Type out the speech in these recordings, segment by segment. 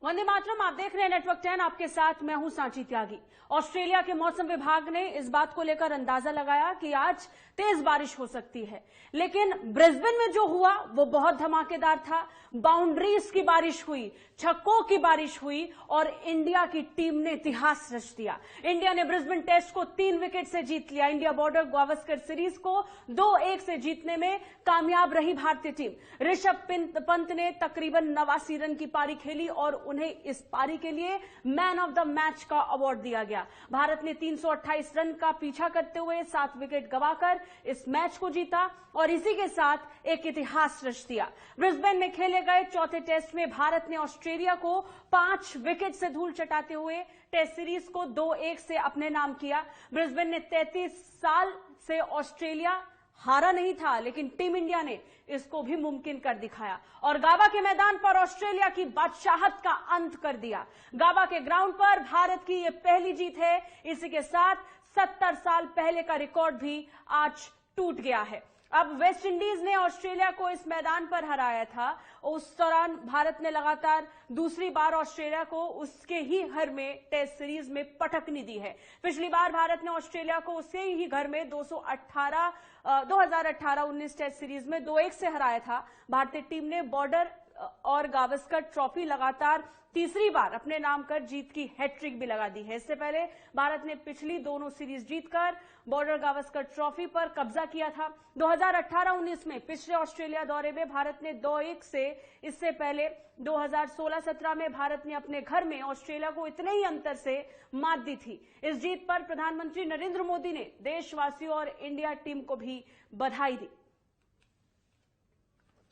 वंदे मातरम, आप देख रहे हैं नेटवर्क 10। आपके साथ मैं हूं सांची त्यागी। ऑस्ट्रेलिया के मौसम विभाग ने इस बात को लेकर अंदाजा लगाया कि आज तेज बारिश हो सकती है, लेकिन ब्रिस्बेन में जो हुआ वो बहुत धमाकेदार था। बाउंड्रीज की बारिश हुई, छक्कों की बारिश हुई और इंडिया की टीम ने इतिहास रच दिया। इंडिया ने ब्रिस्बेन टेस्ट को 3 विकेट से जीत लिया। इंडिया बॉर्डर गावस्कर सीरीज को 2-1 से जीतने में कामयाब रही भारतीय टीम। ऋषभ पंत ने तकरीबन 89 रन की पारी खेली और उन्हें इस पारी के लिए मैन ऑफ द मैच का अवार्ड दिया गया। भारत ने 328 रन का पीछा करते हुए 7 विकेट गंवाकर इस मैच को जीता और इसी के साथ एक इतिहास रच दिया। ब्रिस्बेन में खेले गए चौथे टेस्ट में भारत ने ऑस्ट्रेलिया को 5 विकेट से धूल चटाते हुए टेस्ट सीरीज को 2-1 से अपने नाम किया। ब्रिस्बेन ने 33 साल से ऑस्ट्रेलिया हारा नहीं था, लेकिन टीम इंडिया ने इसको भी मुमकिन कर दिखाया और गाबा के मैदान पर ऑस्ट्रेलिया की बादशाहत का अंत कर दिया। गाबा के ग्राउंड पर भारत की यह पहली जीत है। इसी के साथ 70 साल पहले का रिकॉर्ड भी आज टूट गया है। अब वेस्ट इंडीज ने ऑस्ट्रेलिया को इस मैदान पर हराया था। उस दौरान भारत ने लगातार दूसरी बार ऑस्ट्रेलिया को उसके ही घर में टेस्ट सीरीज में पटकनी दी है। पिछली बार भारत ने ऑस्ट्रेलिया को उसे ही घर में 2018-19 टेस्ट सीरीज में 2-1 से हराया था। भारतीय टीम ने बॉर्डर और गावस्कर ट्रॉफी लगातार तीसरी बार अपने नाम कर जीत की हैट्रिक भी लगा दी है। इससे पहले भारत ने पिछली दोनों सीरीज जीतकर बॉर्डर गावस्कर ट्रॉफी पर कब्जा किया था। 2018-19 में पिछले ऑस्ट्रेलिया दौरे में भारत ने 2-1 से, इससे पहले 2016-17 में भारत ने अपने घर में ऑस्ट्रेलिया को इतने ही अंतर से मात दी थी। इस जीत पर प्रधानमंत्री नरेंद्र मोदी ने देशवासियों और इंडिया टीम को भी बधाई दी।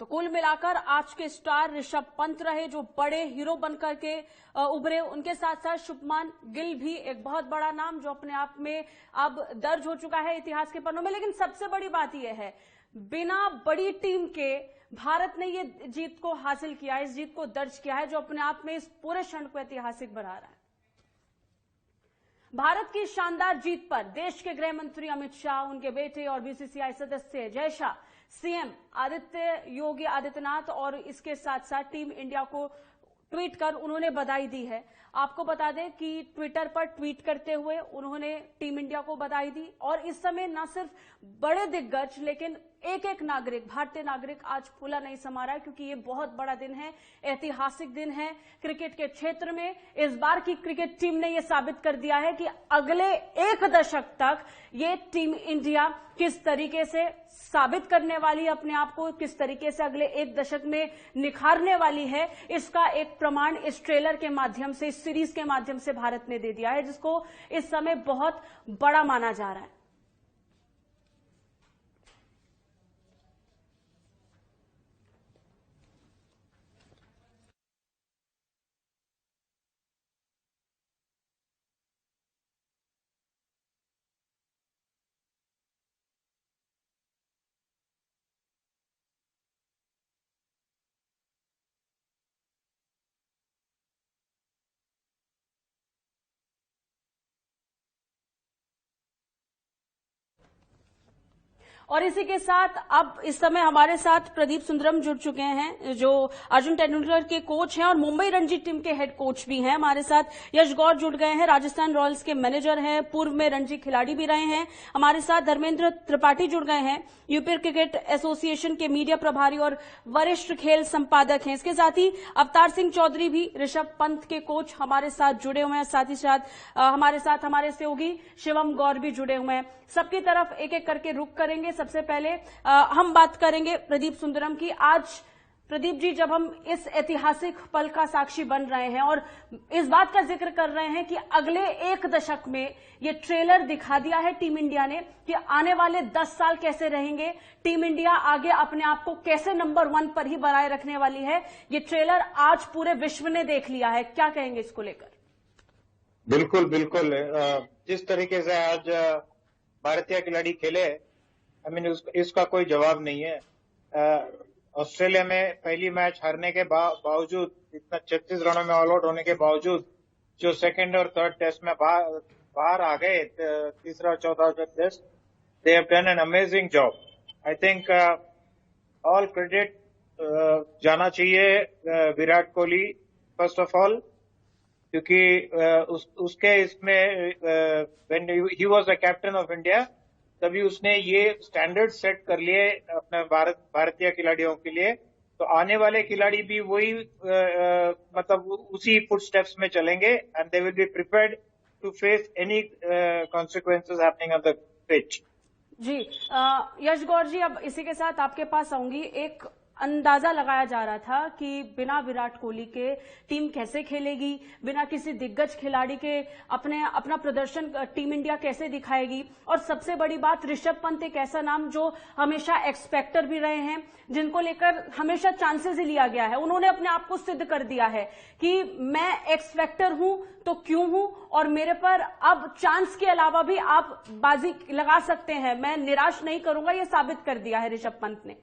तो कुल मिलाकर आज के स्टार ऋषभ पंत रहे, जो बड़े हीरो बनकर के उभरे। उनके साथ साथ शुभमान गिल भी एक बहुत बड़ा नाम, जो अपने आप में अब दर्ज हो चुका है इतिहास के पन्नों में। लेकिन सबसे बड़ी बात यह है, बिना बड़ी टीम के भारत ने ये जीत को हासिल किया, इस जीत को दर्ज किया है, जो अपने आप में इस पूरे क्षण को ऐतिहासिक बना रहा है। भारत की शानदार जीत पर देश के गृह मंत्री अमित शाह, उनके बेटे और बीसीसीआई सदस्य जय शाह, सीएम योगी आदित्यनाथ और इसके साथ साथ टीम इंडिया को ट्वीट कर उन्होंने बधाई दी है। आपको बता दें कि ट्विटर पर ट्वीट करते हुए उन्होंने टीम इंडिया को बधाई दी और इस समय न सिर्फ बड़े दिग्गज, लेकिन एक नागरिक, भारतीय नागरिक आज फूला नहीं समा रहा है, क्योंकि ये बहुत बड़ा दिन है, ऐतिहासिक दिन है क्रिकेट के क्षेत्र में। इस बार की क्रिकेट टीम ने यह साबित कर दिया है कि अगले 1 दशक तक ये टीम इंडिया किस तरीके से साबित करने वाली है अपने आप को, किस तरीके से अगले 1 दशक में निखारने वाली है। इसका एक प्रमाण इस ट्रेलर के माध्यम से, इस सीरीज के माध्यम से भारत ने दे दिया है, जिसको इस समय बहुत बड़ा माना जा रहा है। और इसी के साथ अब इस समय हमारे साथ प्रदीप सुंदरम जुड़ चुके हैं, जो अर्जुन तेंदुलकर के कोच हैं और मुंबई रणजी टीम के हेड कोच भी हैं। हमारे साथ यश गौर जुड़ गए हैं, राजस्थान रॉयल्स के मैनेजर हैं, पूर्व में रणजी खिलाड़ी भी रहे हैं। हमारे साथ धर्मेंद्र त्रिपाठी जुड़ गए हैं, यूपी क्रिकेट एसोसिएशन के मीडिया प्रभारी और वरिष्ठ खेल संपादक हैं। इसके साथ ही अवतार सिंह चौधरी भी ऋषभ पंत के कोच हमारे साथ जुड़े हुए हैं। साथ ही साथ हमारे सहयोगी शिवम गौर भी जुड़े हुए हैं। सबकी तरफ एक एक करके रुख करेंगे। सबसे पहले हम बात करेंगे प्रदीप सुंदरम की। आज प्रदीप जी, जब हम इस ऐतिहासिक पल का साक्षी बन रहे हैं और इस बात का जिक्र कर रहे हैं कि अगले 1 दशक में ये ट्रेलर दिखा दिया है टीम इंडिया ने कि आने वाले 10 साल कैसे रहेंगे, टीम इंडिया आगे अपने आप को कैसे नंबर 1 पर ही बनाए रखने वाली है, ये ट्रेलर आज पूरे विश्व ने देख लिया है। क्या कहेंगे इसको लेकर? बिल्कुल बिल्कुल, जिस तरीके से आज भारतीय खिलाड़ी खेले, इसका कोई जवाब नहीं है। ऑस्ट्रेलिया में पहली मैच हारने के बावजूद, इतना 36 रनों में ऑल आउट होने के बावजूद, जो सेकंड और थर्ड टेस्ट में बाहर आ गए, तीसरा और चौथा test, they have done an amazing job. I think all credit जाना चाहिए Virat Kohli first of all, क्योंकि उसके इसमें when he was the captain of India, तभी उसने ये स्टैंडर्ड सेट कर लिए अपने भारतीय खिलाड़ियों के लिए। तो आने वाले खिलाड़ी भी वही मतलब उसी फुटस्टेप्स में चलेंगे, and they will be prepared to face any consequences happening on the pitch. जी यश गौर जी, अब इसी के साथ आपके पास आऊंगी। एक अंदाजा लगाया जा रहा था कि बिना विराट कोहली के टीम कैसे खेलेगी, बिना किसी दिग्गज खिलाड़ी के अपना प्रदर्शन टीम इंडिया कैसे दिखाएगी। और सबसे बड़ी बात, ऋषभ पंत एक ऐसा नाम जो हमेशा एक्सपेक्टर भी रहे हैं, जिनको लेकर हमेशा चांसेस ही लिया गया है। उन्होंने अपने आप को सिद्ध कर दिया है कि मैं एक्सपेक्टर हूं तो क्यों हूं, और मेरे पर अब चांस के अलावा भी आप बाजी लगा सकते हैं, मैं निराश नहीं करूंगा, ये साबित कर दिया है ऋषभ पंत ने।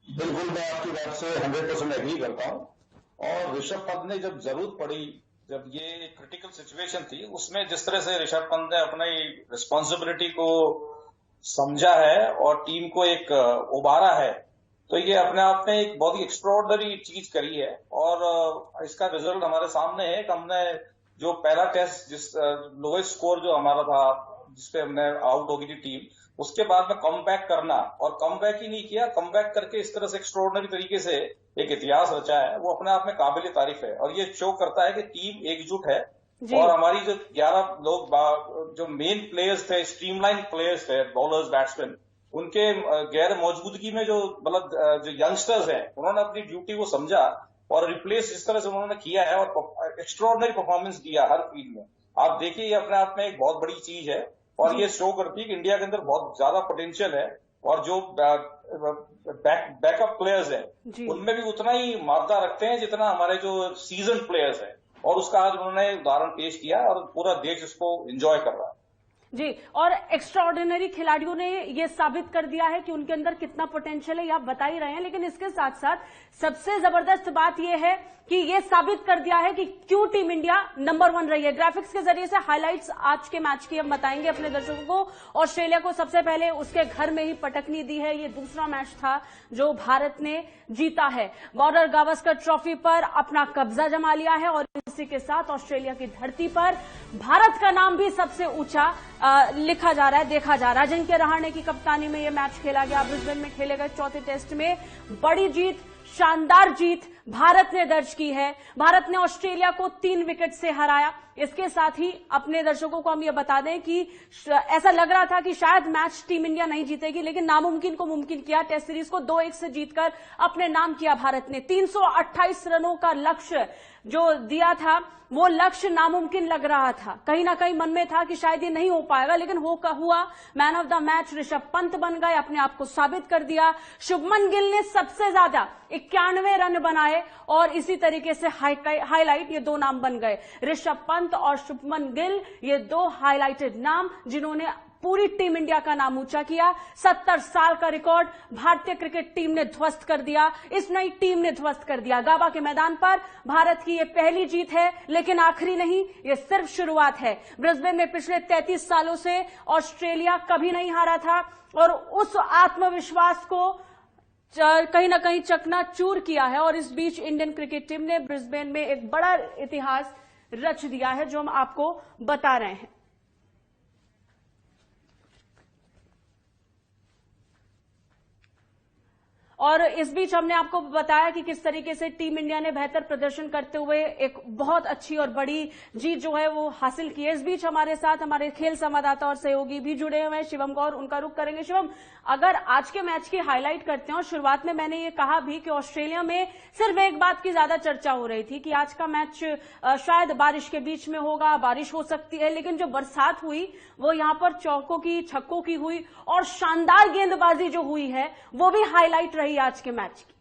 बिल्कुल, मैं आपकी बात से 100% एग्री करता हूं। और ऋषभ पंत ने जब जरूरत पड़ी, जब ये क्रिटिकल सिचुएशन थी, उसमें जिस तरह से ऋषभ पंत ने अपनी रिस्पॉन्सिबिलिटी को समझा है और टीम को एक उबारा है, तो ये अपने आप में एक बहुत ही एक्स्ट्राऑर्डिनरी चीज करी है। और इसका रिजल्ट हमारे सामने है कि हमने जो पहला टेस्ट, जिस लोएस्ट स्कोर जो हमारा था, जिसपे हमने आउट हो गई थी टीम, उसके बाद में कमबैक करना, और कमबैक ही नहीं किया, कमबैक करके इस तरह से एक्स्ट्राऑर्डिनरी तरीके से एक इतिहास रचा है, वो अपने आप में काबिल तारीफ है। और ये शो करता है कि टीम एकजुट है। और हमारी जो 11 लोग जो मेन प्लेयर्स थे, स्ट्रीमलाइन प्लेयर्स थे, बॉलर्स, बैट्समैन, उनके गैर मौजूदगी में जो मतलब जो यंगस्टर्स हैं, उन्होंने अपनी ड्यूटी को समझा और रिप्लेस जिस तरह से उन्होंने किया है और एक्स्ट्राऑर्डिनरी परफॉर्मेंस दिया हर फील्ड में। आप देखिए, ये अपने आप में एक बहुत बड़ी चीज है और ये शो करती है कि इंडिया के अंदर बहुत ज्यादा पोटेंशियल है, और जो बैकअप प्लेयर्स हैं उनमें भी उतना ही मादा रखते हैं जितना हमारे जो सीजन प्लेयर्स हैं, और उसका आज उन्होंने उदाहरण पेश किया और पूरा देश इसको एंजॉय कर रहा है। जी, और एक्स्ट्राऑर्डिनरी खिलाड़ियों ने ये साबित कर दिया है कि उनके अंदर कितना पोटेंशियल है, ये आप बता ही रहे हैं। लेकिन इसके साथ साथ सबसे जबरदस्त बात यह है कि ये साबित कर दिया है कि क्यों टीम इंडिया नंबर 1 रही है। ग्राफिक्स के जरिए से हाइलाइट्स आज के मैच की हम बताएंगे अपने दर्शकों को। ऑस्ट्रेलिया को सबसे पहले उसके घर में ही पटकनी दी है। ये दूसरा मैच था जो भारत ने जीता है। बॉर्डर गावस्कर ट्रॉफी पर अपना कब्जा जमा लिया है, और इसी के साथ ऑस्ट्रेलिया की धरती पर भारत का नाम भी सबसे ऊंचा लिखा जा रहा है, देखा जा रहा है। अजिंक्य रहाणे की कप्तानी में यह मैच खेला गया। ब्रिस्बेन में खेले गए चौथे टेस्ट में बड़ी जीत, शानदार जीत भारत ने दर्ज की है। भारत ने ऑस्ट्रेलिया को 3 विकेट से हराया। इसके साथ ही अपने दर्शकों को हम ये बता दें कि ऐसा लग रहा था कि शायद मैच टीम इंडिया नहीं जीतेगी, लेकिन नामुमकिन को मुमकिन किया। टेस्ट सीरीज को 2-1 से जीतकर अपने नाम किया भारत ने। 328 रनों का लक्ष्य जो दिया था, वो लक्ष्य नामुमकिन लग रहा था। कहीं ना कहीं मन में था कि शायद ये नहीं हो पाएगा, लेकिन हुआ। Man of the match Rishabh Pant बन गए, अपने आप को साबित कर दिया। शुभमन गिल ने सबसे ज्यादा 91 रन बनाए, और इसी तरीके से हाईलाइट, ये 2 नाम बन गए, ऋषभ पंत और शुभमन गिल, ये 2 हाईलाइटेड नाम जिन्होंने पूरी टीम इंडिया का नाम ऊंचा किया। 70 साल का रिकॉर्ड भारतीय क्रिकेट टीम ने ध्वस्त कर दिया, इस नई टीम ने ध्वस्त कर दिया। गाबा के मैदान पर भारत की ये पहली जीत है, लेकिन आखिरी नहीं, ये सिर्फ शुरुआत है। ब्रिस्बेन में पिछले 33 सालों से ऑस्ट्रेलिया कभी नहीं हारा था, और उस आत्मविश्वास को कहीं ना कहीं चकनाचूर किया है। और इस बीच इंडियन क्रिकेट टीम ने ब्रिस्बेन में एक बड़ा इतिहास रच दिया है, जो हम आपको बता रहे हैं। और इस बीच हमने आपको बताया कि किस तरीके से टीम इंडिया ने बेहतर प्रदर्शन करते हुए एक बहुत अच्छी और बड़ी जीत जो है वो हासिल की है। इस बीच हमारे साथ हमारे खेल संवाददाता और सहयोगी भी जुड़े हुए हैं, शिवम गौर, उनका रुख करेंगे। शिवम, अगर आज के मैच की हाईलाइट करते हैं, और शुरुआत में मैंने ये कहा भी कि ऑस्ट्रेलिया में सिर्फ एक बात की ज्यादा चर्चा हो रही थी कि आज का मैच शायद बारिश के बीच में होगा, बारिश हो सकती है, लेकिन जो बरसात हुई वो यहां पर चौकों की, छक्कों की हुई, और शानदार गेंदबाजी जो हुई है वो भी हाईलाइट रही आज के मैच की।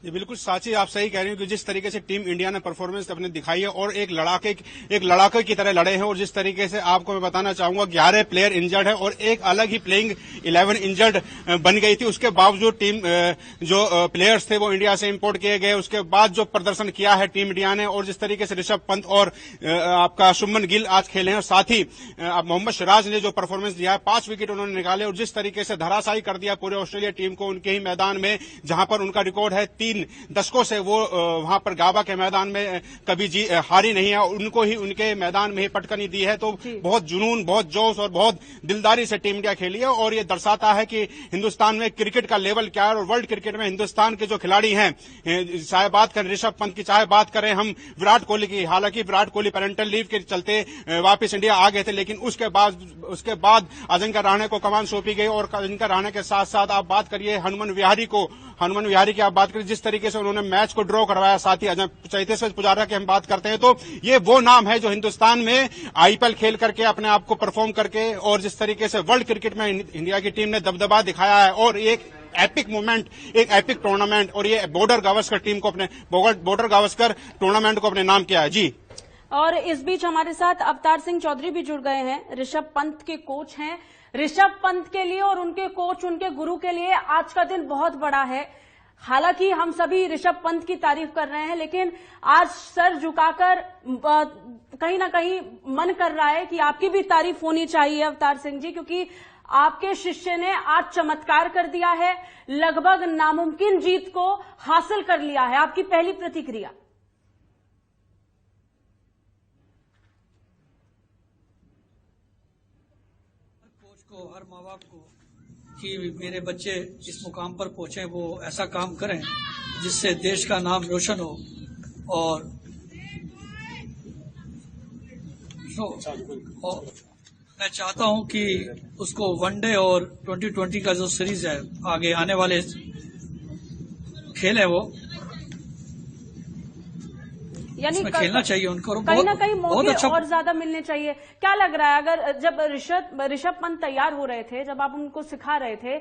ये बिल्कुल साची, आप सही कह रहे हो कि जिस तरीके से टीम इंडिया ने परफॉर्मेंस अपने दिखाई है और एक लड़ाके की तरह लड़े हैं, और जिस तरीके से आपको मैं बताना चाहूंगा 11 प्लेयर इंजर्ड है और एक अलग ही प्लेइंग 11 इंजर्ड बन गई थी। उसके बावजूद टीम जो प्लेयर्स थे वो इंडिया से इंपोर्ट किए गए। उसके बाद जो प्रदर्शन किया है टीम इंडिया ने, और जिस तरीके से ऋषभ पंत और आपका शुभमन गिल आज खेले हैं, और साथ ही मोहम्मद सिराज ने जो परफॉर्मेंस दिया है, 5 विकेट उन्होंने निकाले और जिस तरीके से धराशायी कर दिया पूरे ऑस्ट्रेलिया टीम को उनके ही मैदान में, जहां पर उनका रिकॉर्ड है 3 दशकों से वो वहां पर गाबा के मैदान में कभी हारी नहीं है, उनको ही उनके मैदान में ही पटकनी दी है। तो बहुत जुनून, बहुत जोश और बहुत दिलदारी से टीम इंडिया खेली है, और ये दर्शाता है कि हिंदुस्तान में क्रिकेट का लेवल क्या है। और वर्ल्ड क्रिकेट में हिंदुस्तान के जो खिलाड़ी हैं, चाहे बात करें ऋषभ पंत की, चाहे बात करें हम विराट कोहली की, हालांकि विराट कोहली पेरेंटल लीव के चलते वापस इंडिया आ गए थे, लेकिन उसके बाद अजिंक्य रहाणे को कमान सौंपी गई। और अजिंक्य रहाणे के साथ साथ आप बात करिए हनुमान विहारी की आप बात करिए, जिस तरीके से उन्होंने मैच को ड्रॉ करवाया। साथ ही चैतेश्वर पुजारा की हम बात करते हैं, तो ये वो नाम है जो हिंदुस्तान में आईपीएल खेल करके अपने आप को परफॉर्म करके, और जिस तरीके से वर्ल्ड क्रिकेट में इंडिया की टीम ने दबदबा दिखाया है, और एक एपिक मोमेंट, एक एपिक टूर्नामेंट, और ये बॉर्डर गावस्कर टीम को अपने बॉर्डर गावस्कर टूर्नामेंट को अपने नाम किया है। जी, और इस बीच हमारे साथ अवतार सिंह चौधरी भी जुड़ गए हैं, ऋषभ पंत के कोच हैं। ऋषभ पंत के लिए और उनके कोच, उनके गुरु के लिए आज का दिन बहुत बड़ा है। हालांकि हम सभी ऋषभ पंत की तारीफ कर रहे हैं, लेकिन आज सर झुकाकर कहीं ना कहीं मन कर रहा है कि आपकी भी तारीफ होनी चाहिए अवतार सिंह जी, क्योंकि आपके शिष्य ने आज चमत्कार कर दिया है, लगभग नामुमकिन जीत को हासिल कर लिया है। आपकी पहली प्रतिक्रिया? कोच को, हर माँ बाप को कि मेरे बच्चे जिस मुकाम पर पहुंचे वो ऐसा काम करें जिससे देश का नाम रोशन हो। और मैं चाहता हूं कि उसको वनडे और 2020 का जो सीरीज है, आगे आने वाले खेल है, वो यानी खेलना चाहिए उनको, कहीं ना कहीं मौके अच्छा और ज्यादा मिलने चाहिए। क्या लग रहा है, अगर जब ऋषभ पंत तैयार हो रहे थे, जब आप उनको सिखा रहे थे,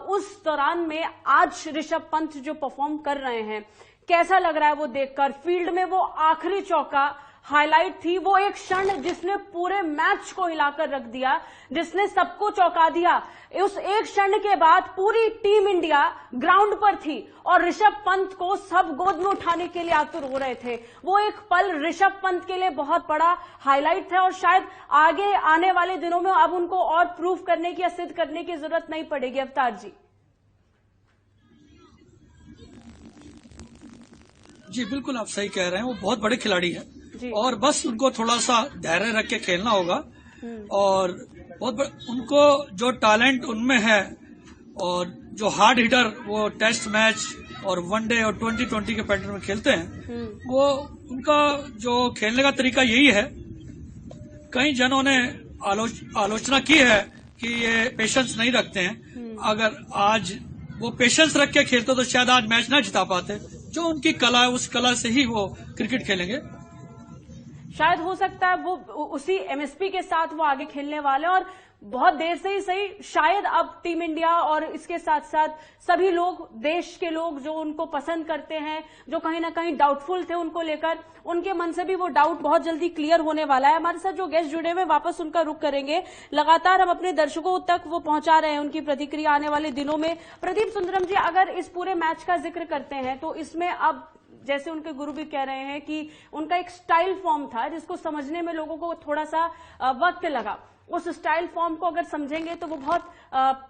उस दौरान में आज ऋषभ पंत जो परफॉर्म कर रहे हैं, कैसा लग रहा है वो देखकर? फील्ड में वो आखिरी चौका हाईलाइट थी, वो एक क्षण जिसने पूरे मैच को हिलाकर रख दिया, जिसने सबको चौंका दिया। उस एक क्षण के बाद पूरी टीम इंडिया ग्राउंड पर थी और ऋषभ पंत को सब गोद में उठाने के लिए आतुर हो रहे थे। वो एक पल ऋषभ पंत के लिए बहुत बड़ा हाईलाइट था, और शायद आगे आने वाले दिनों में अब उनको और प्रूफ करने की या सिद्ध करने की जरूरत नहीं पड़ेगी। अवतार जी? जी बिल्कुल, आप सही कह रहे हैं, वो बहुत बड़े खिलाड़ी हैं और बस उनको थोड़ा सा धैर्य रख के खेलना होगा। और उनको जो टैलेंट उनमें है, और जो हार्ड हिटर वो टेस्ट मैच और वनडे और 2020 के पैटर्न में खेलते हैं, वो उनका जो खेलने का तरीका यही है। कई जनों ने आलोचना की है कि ये पेशेंस नहीं रखते हैं। अगर आज वो पेशेंस रख के खेलते तो शायद आज मैच ना जिता पाते। जो उनकी कला है, उस कला से ही वो क्रिकेट खेलेंगे। शायद हो सकता है वो उसी एमएसपी के साथ वो आगे खेलने वाले, और बहुत देर से ही सही, शायद अब टीम इंडिया और इसके साथ साथ सभी लोग, देश के लोग जो उनको पसंद करते हैं, जो कहीं ना कहीं डाउटफुल थे उनको लेकर, उनके मन से भी वो डाउट बहुत जल्दी क्लियर होने वाला है। हमारे साथ जो गेस्ट जुड़े हुए, वापस उनका रुख करेंगे। लगातार हम अपने दर्शकों तक वो पहुंचा रहे हैं उनकी प्रतिक्रिया आने वाले दिनों में। प्रदीप सुंदरम जी, अगर इस पूरे मैच का जिक्र करते हैं तो इसमें अब जैसे उनके गुरु भी कह रहे हैं कि उनका एक स्टाइल फॉर्म था जिसको समझने में लोगों को थोड़ा सा वक्त लगा। उस स्टाइल फॉर्म को अगर समझेंगे तो वो बहुत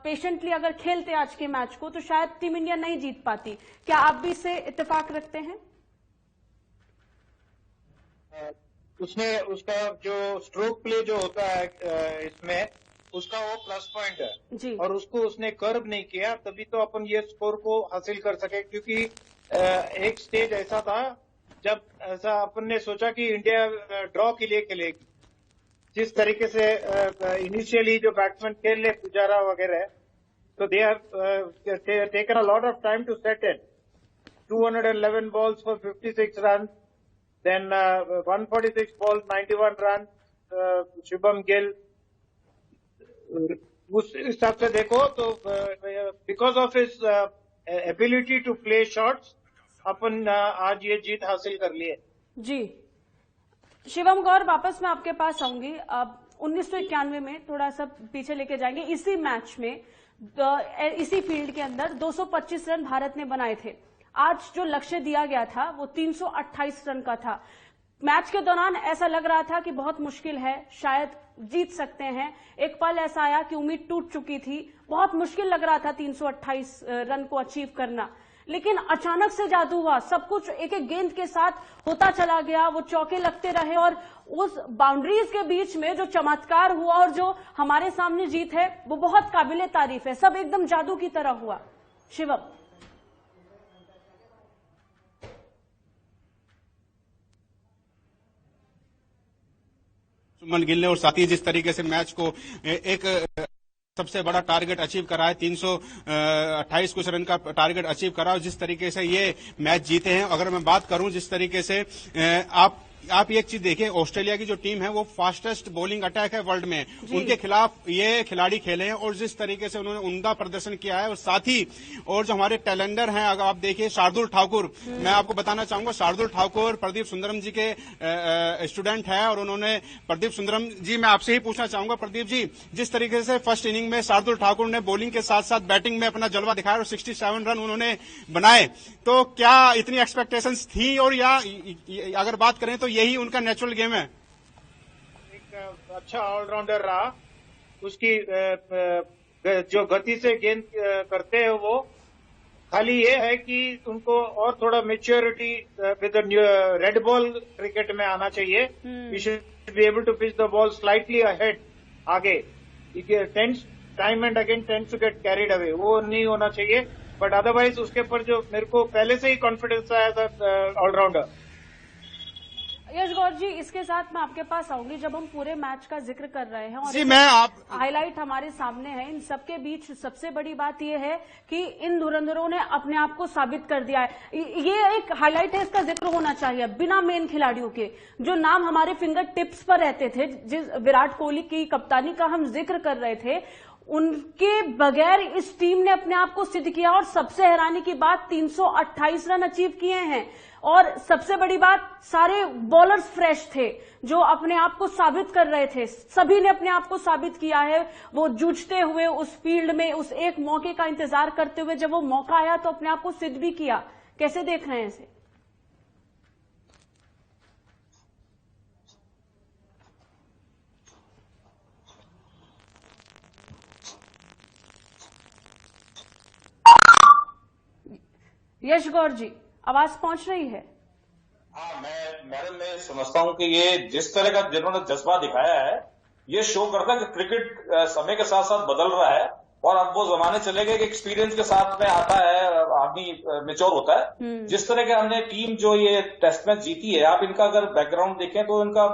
पेशेंटली अगर खेलते आज के मैच को तो शायद टीम इंडिया नहीं जीत पाती। क्या आप भी इससे इत्तेफाक रखते हैं? उसमें उसका जो स्ट्रोक प्ले जो होता है इसमें, उसका वो प्लस पॉइंट है जी। और उसको उसने कर्व नहीं किया, तभी तो अपन ये स्कोर को हासिल कर सके। क्योंकि एक स्टेज ऐसा था जब ऐसा अपन ने सोचा कि इंडिया ड्रॉ के लिए खेलेगी। जिस तरीके से इनिशियली जो बैट्समैन खेल रहे पुजारा वगैरह, तो they have taken a lot of time to set in. 211 balls for 56 runs, then 146 balls 91 runs, Shubman Gill. उस हिसाब से देखो तो because of his ability to play shots अपन आज ये जीत हासिल कर ली है। जी शिवम गौर, वापस मैं आपके पास आऊंगी। अब 1991 में थोड़ा सा पीछे लेके जाएंगे। इसी मैच में इसी फील्ड के अंदर 225 रन भारत ने बनाए थे। आज जो लक्ष्य दिया गया था वो 328 रन का था। मैच के दौरान ऐसा लग रहा था कि बहुत मुश्किल है, शायद जीत सकते हैं। एक पल ऐसा आया कि उम्मीद टूट चुकी थी, बहुत मुश्किल लग रहा था 328 रन को अचीव करना, लेकिन अचानक से जादू हुआ। सब कुछ एक एक गेंद के साथ होता चला गया, वो चौके लगते रहे और उस बाउंड्रीज के बीच में जो चमत्कार हुआ और जो हमारे सामने जीत है वो बहुत काबिले तारीफ है। सब एकदम जादू की तरह हुआ। शिवम, सुमन गिल ने और साथ ही जिस तरीके से मैच को एक सबसे बड़ा टारगेट अचीव करा है, 328 कुछ रन का टारगेट अचीव करा और जिस तरीके से ये मैच जीते हैं। अगर मैं बात करूं जिस तरीके से आप एक चीज देखिए, ऑस्ट्रेलिया की जो टीम है वो फास्टेस्ट बॉलिंग अटैक है वर्ल्ड में, उनके खिलाफ ये खिलाड़ी खेले हैं और जिस तरीके से उन्होंने उम्दा प्रदर्शन किया है। और साथ ही और जो हमारे टैलेंडर हैं, अगर आप देखिए शार्दुल ठाकुर, मैं आपको बताना चाहूंगा शार्दुल ठाकुर प्रदीप सुंदरम जी के स्टूडेंट है और उन्होंने प्रदीप सुंदरम जी, मैं आपसे ही पूछना चाहूंगा प्रदीप जी, जिस तरीके से फर्स्ट इनिंग में शार्दुल ठाकुर ने बॉलिंग के साथ साथ बैटिंग में अपना जलवा दिखाया और 67 रन उन्होंने बनाए, तो क्या इतनी एक्सपेक्टेशंस थी? और या अगर बात करें तो यही उनका नेचुरल गेम है? एक अच्छा ऑलराउंडर रहा, उसकी जो गति से गेंद करते हैं वो, खाली ये है कि उनको और थोड़ा maturity with red ball cricket में आना चाहिए। We should be able to pitch the ball slightly ahead, आगे time and again tends to get carried away, वो नहीं होना चाहिए। बट अदरवाइज उसके ऊपर जो मेरे को पहले से ही कॉन्फिडेंस आया था ऑलराउंडर। यश गौर जी, इसके साथ मैं आपके पास आऊंगी। जब हम पूरे मैच का जिक्र कर रहे हैं और जी, मैं हाईलाइट हमारे सामने है, इन सबके बीच सबसे बड़ी बात यह है कि इन धुरंधरों ने अपने आप को साबित कर दिया है। ये एक हाईलाइट है, इसका जिक्र होना चाहिए। बिना मेन खिलाड़ियों के जो नाम हमारे फिंगर टिप्स पर रहते थे, जिस विराट कोहली की कप्तानी का हम जिक्र कर रहे थे, उनके बगैर इस टीम ने अपने आप को सिद्ध किया। और सबसे हैरानी की बात, 328 रन अचीव किए हैं। और सबसे बड़ी बात, सारे बॉलर्स फ्रेश थे जो अपने आप को साबित कर रहे थे। सभी ने अपने आप को साबित किया है, वो जूझते हुए उस फील्ड में, उस एक मौके का इंतजार करते हुए जब वो मौका आया तो अपने आप को सिद्ध भी किया। कैसे देख रहे हैं इसे? यश गौर जी, आवाज पहुंच रही है? हाँ, मैं समझता हूं कि ये जिस तरह का जिन्होंने जज्बा दिखाया है, ये शो करता है कि क्रिकेट समय के साथ साथ बदल रहा है और अब वो जमाने चले गए कि एक्सपीरियंस के साथ में आता है, आदमी मेच्योर होता है। जिस तरह के हमने टीम जो ये टेस्ट मैच जीती है, आप इनका अगर बैकग्राउंड देखें तो इनका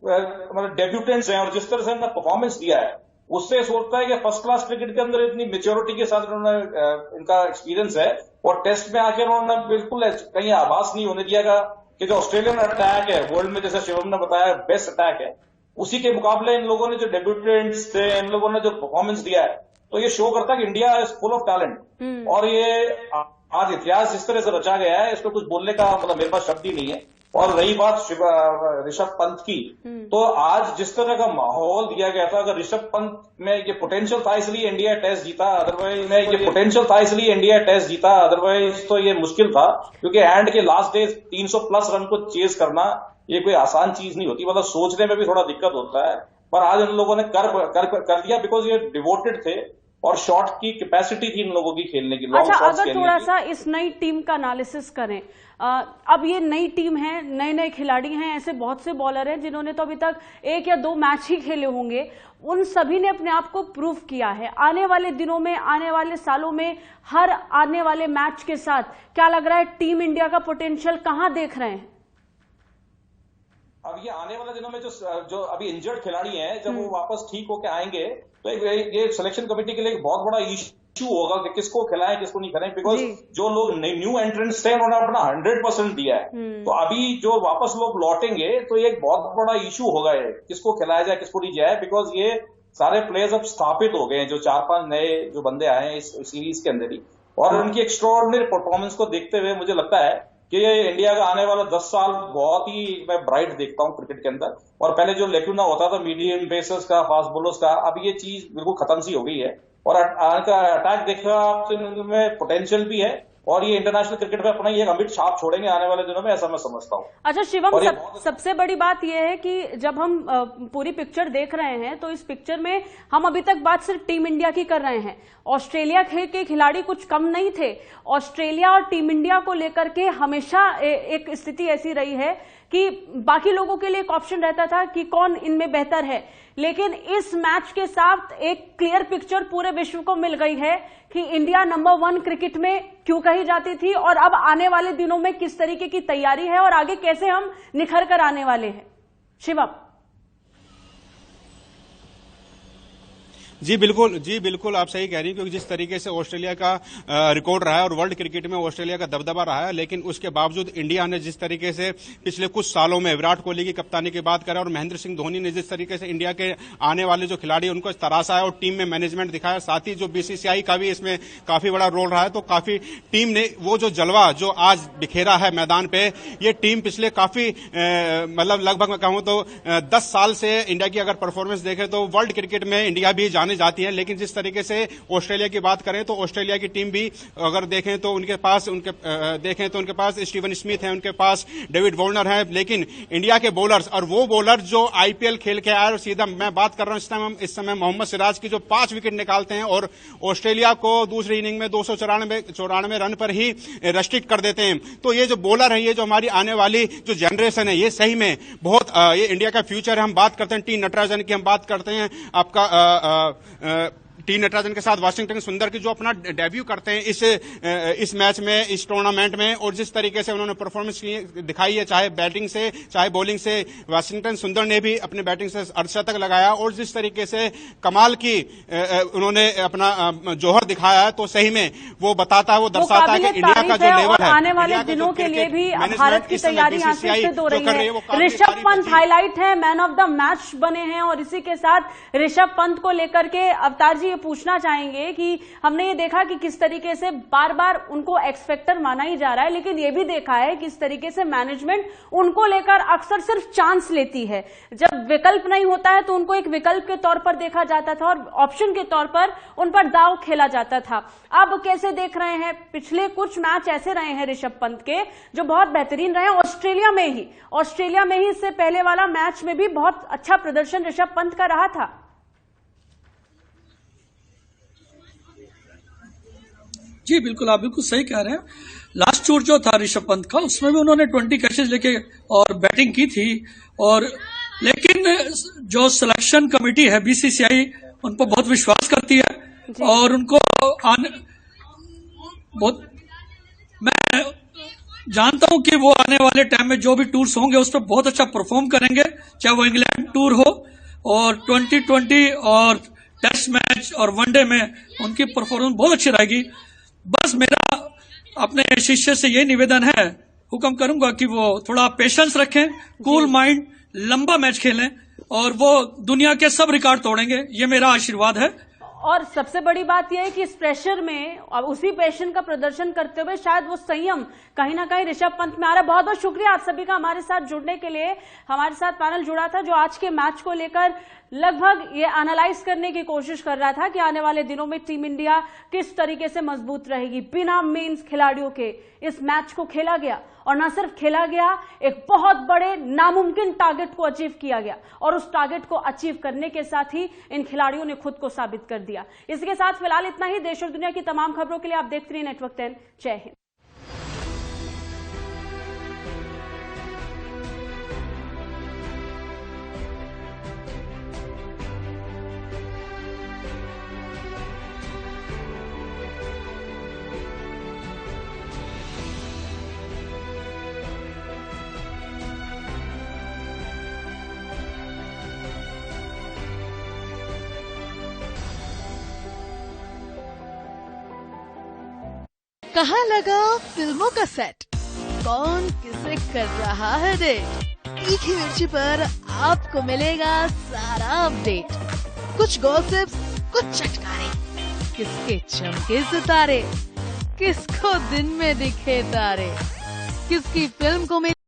मतलब डेब्यूटेंट्स हैं और जिस तरह से इन्होंने परफॉर्मेंस दिया है उससे सोचता है कि फर्स्ट क्लास क्रिकेट के अंदर इतनी मेच्योरिटी के साथ उन्होंने इनका एक्सपीरियंस है और टेस्ट में आकर उन्होंने बिल्कुल कहीं आभास नहीं होने दिया कि जो ऑस्ट्रेलियन अटैक है वर्ल्ड में, जैसे शिवम ने बताया, बेस्ट अटैक है, उसी के मुकाबले इन लोगों ने जो डेब्यूटेंट्स थे, इन लोगों ने जो परफॉर्मेंस दिया है, तो ये शो करता है कि India is full of talent. और ये आज इतिहास जिस तरह से रचा गया है, इसको कुछ बोलने का मतलब मेरे पास शब्द ही नहीं है। और रही बात ऋषभ पंत की, तो आज जिस तरह का माहौल दिया गया था, अगर ऋषभ पंत में ये पोटेंशियल था इसलिए इंडिया टेस्ट जीता, अदरवाइज तो ये मुश्किल था, क्योंकि एंड के लास्ट डे 300 प्लस रन को चेज करना ये कोई आसान चीज नहीं होती, मतलब सोचने में भी थोड़ा दिक्कत होता है। पर आज इन लोगों ने कर दिया, बिकॉज ये डिवोटेड थे और शॉट की कैपेसिटी थी इन लोगों की खेलने की, लॉन्ग शॉट्स खेलने की। अगर थोड़ा सा इस नई टीम का एनालिसिस करें, अब ये नई टीम है, नए नए खिलाड़ी हैं, ऐसे बहुत से बॉलर हैं जिन्होंने तो अभी तक 1 या 2 मैच ही खेले होंगे, उन सभी ने अपने आप को प्रूव किया है। आने वाले दिनों में, आने वाले सालों में, हर आने वाले मैच के साथ क्या लग रहा है, टीम इंडिया का पोटेंशियल कहां देख रहे हैं? अब ये आने वाले दिनों में जो अभी इंजर्ड खिलाड़ी हैं, जब वो वापस ठीक होके आएंगे तो ये सिलेक्शन कमेटी के लिए एक बहुत बड़ा इशू होगा कि किसको खिलाएं किसको नहीं खिलाएं, बिकॉज जो लोग न्यू एंट्रेंट्स थे उन्होंने अपना 100% दिया है। तो अभी जो वापस लोग लौटेंगे तो ये एक बहुत बड़ा इशू होगा, ये किसको खिलाया जाए किसको नहीं जाए, बिकॉज ये सारे प्लेयर्स अब स्थापित हो गए हैं, जो 4-5 नए जो बंदे आए हैं इस सीरीज के अंदर ही। और उनकी एक्स्ट्राऑर्डिनरी परफॉर्मेंस को देखते हुए मुझे लगता है कि ये इंडिया का आने वाला 10 साल बहुत ही मैं ब्राइट देखता हूं क्रिकेट के अंदर। और पहले जो लेकुना होता था मीडियम पेसर्स का, फास्ट बॉलर्स का, अब ये चीज बिल्कुल खत्म सी हो गई है और अटैक देखा में पोटेंशियल भी है और ये इंटरनेशनल क्रिकेट में अपना ये अमिट छाप छोड़ेंगे आने वाले दिनों में, ऐसा मैं समझता हूँ। अच्छा शिवम, सबसे बड़ी बात यह है कि जब हम पूरी पिक्चर देख रहे हैं तो इस पिक्चर में हम अभी तक बात सिर्फ टीम इंडिया की कर रहे हैं। ऑस्ट्रेलिया के खिलाड़ी कुछ कम नहीं थे। ऑस्ट्रेलिया और टीम इंडिया को लेकर के हमेशा एक स्थिति ऐसी रही है कि बाकी लोगों के लिए एक ऑप्शन रहता था कि कौन इनमें बेहतर है, लेकिन इस मैच के साथ एक क्लियर पिक्चर पूरे विश्व को मिल गई है कि इंडिया नंबर 1 क्रिकेट में क्यों कही जाती थी और अब आने वाले दिनों में किस तरीके की तैयारी है और आगे कैसे हम निखर कर आने वाले हैं। शिवम। जी बिल्कुल आप सही कह रही हैं, क्योंकि जिस तरीके से ऑस्ट्रेलिया का रिकॉर्ड रहा है और वर्ल्ड क्रिकेट में ऑस्ट्रेलिया का दबदबा रहा है, लेकिन उसके बावजूद इंडिया ने जिस तरीके से पिछले कुछ सालों में विराट कोहली की कप्तानी की बात करें और महेंद्र सिंह धोनी ने जिस तरीके से इंडिया के आने वाले जो खिलाड़ी उनको तराशा है और टीम में मैनेजमेंट दिखाया, साथ ही जो बीसीसीआई का भी इसमें काफी बड़ा रोल रहा है, तो काफी टीम ने वो जो जलवा जो आज बिखेरा है मैदान पे, ये टीम पिछले काफी मतलब लगभग मैं कहूं तो 10 साल से इंडिया की अगर परफॉर्मेंस देखें तो वर्ल्ड क्रिकेट में इंडिया भी जाती है। लेकिन जिस तरीके से ऑस्ट्रेलिया की बात करें तो ऑस्ट्रेलिया की टीम भी अगर देखें तो उनके पास स्टीवन स्मिथ है, उनके पास डेविड वार्नर है, लेकिन इंडिया के बॉलर्स और वो बॉलर जो आईपीएल खेल के आए और सीधा मैं बात कर रहा हूं इस समय मोहम्मद सिराज की जो 5 विकेट निकालते हैं और ऑस्ट्रेलिया को दूसरी इनिंग में 294 रन पर ही रेस्ट्रिक्ट कर देते हैं। तो ये जो बॉलर है, ये जो हमारी आने वाली जो जनरेशन है, ये सही में बहुत ये इंडिया का फ्यूचर है। हम बात करते हैं टी नटराजन की, हम बात करते हैं आपका टी नटराजन के साथ वाशिंगटन सुंदर की जो अपना डेब्यू करते हैं इस मैच में, इस टूर्नामेंट में, और जिस तरीके से उन्होंने परफॉर्मेंस दिखाई है चाहे बैटिंग से चाहे बॉलिंग से। वाशिंगटन सुंदर ने भी अपने बैटिंग से अर्धशतक लगाया और जिस तरीके से कमाल की उन्होंने अपना जोहर दिखाया है, तो सही में वो बताता है, वो दर्शाता है कि इंडिया का जो लेवल है, आने वाले दिनों के लिए भी भारत की तैयारी यहाँ से सिद्ध हो रही है। ऋषभ पंत हाईलाइट है, मैन ऑफ द मैच बने हैं और इसी के साथ ऋषभ पंत को लेकर के अवतार जी पूछना चाहेंगे कि हमने ये देखा कि किस तरीके से बार बार उनको एक्स फैक्टर माना ही जा रहा है, लेकिन ये भी देखा है किस तरीके से मैनेजमेंट उनको लेकर अक्सर सिर्फ चांस लेती है। जब विकल्प नहीं होता है तो उनको एक विकल्प के तौर पर देखा जाता था और ऑप्शन के तौर पर उन पर दांव खेला जाता था। अब कैसे देख रहे हैं? पिछले कुछ मैच ऐसे रहे हैं ऋषभ पंत के जो बहुत बेहतरीन रहे। ऑस्ट्रेलिया में ही इससे पहले वाला मैच में भी बहुत अच्छा प्रदर्शन ऋषभ पंत का रहा था। जी बिल्कुल, आप बिल्कुल सही कह रहे हैं। लास्ट टूर जो था ऋषभ पंत का, उसमें भी उन्होंने 20 कैचेस लेके और बैटिंग की थी, और लेकिन जो सिलेक्शन कमेटी है बीसीसीआई उन पर बहुत विश्वास करती है और उनको बहुत, मैं जानता हूं कि वो आने वाले टाइम में जो भी टूर्स होंगे उस पर बहुत अच्छा परफॉर्म करेंगे, चाहे वो इंग्लैंड टूर हो और 2020 और टेस्ट मैच और वनडे में उनकी परफॉर्मेंस बहुत अच्छी रहेगी। बस मेरा अपने शिष्य से ये निवेदन है, हुक्म करूंगा कि वो थोड़ा पेशेंस रखें, कूल माइंड, लंबा मैच खेलें और वो दुनिया के सब रिकॉर्ड तोड़ेंगे, ये मेरा आशीर्वाद है। और सबसे बड़ी बात यह है कि इस प्रेशर में और उसी पैशन का प्रदर्शन करते हुए शायद वो संयम कहीं ना कहीं ऋषभ पंत में आ रहा है। बहुत बहुत शुक्रिया आप सभी का हमारे साथ जुड़ने के लिए। हमारे साथ पैनल जुड़ा था जो आज के मैच को लेकर लगभग ये एनालाइज करने की कोशिश कर रहा था कि आने वाले दिनों में टीम इंडिया किस तरीके से मजबूत रहेगी। बिना मेंस खिलाड़ियों के इस मैच को खेला गया और न सिर्फ खेला गया, एक बहुत बड़े नामुमकिन टारगेट को अचीव किया गया और उस टारगेट को अचीव करने के साथ ही इन खिलाड़ियों ने खुद को साबित कर दिया। इसके साथ फिलहाल इतना ही। देश और दुनिया की तमाम खबरों के लिए आप देखते रहिए नेटवर्क 10। जय हिंद। कहाँ लगा फिल्मों का सेट, कौन किसे कर रहा है डेट, तीखी मिर्ची पर आपको मिलेगा सारा अपडेट। कुछ गॉसिप्स, कुछ चटकारे, किसके चमके सितारे, किसको दिन में दिखे तारे, किसकी फिल्म को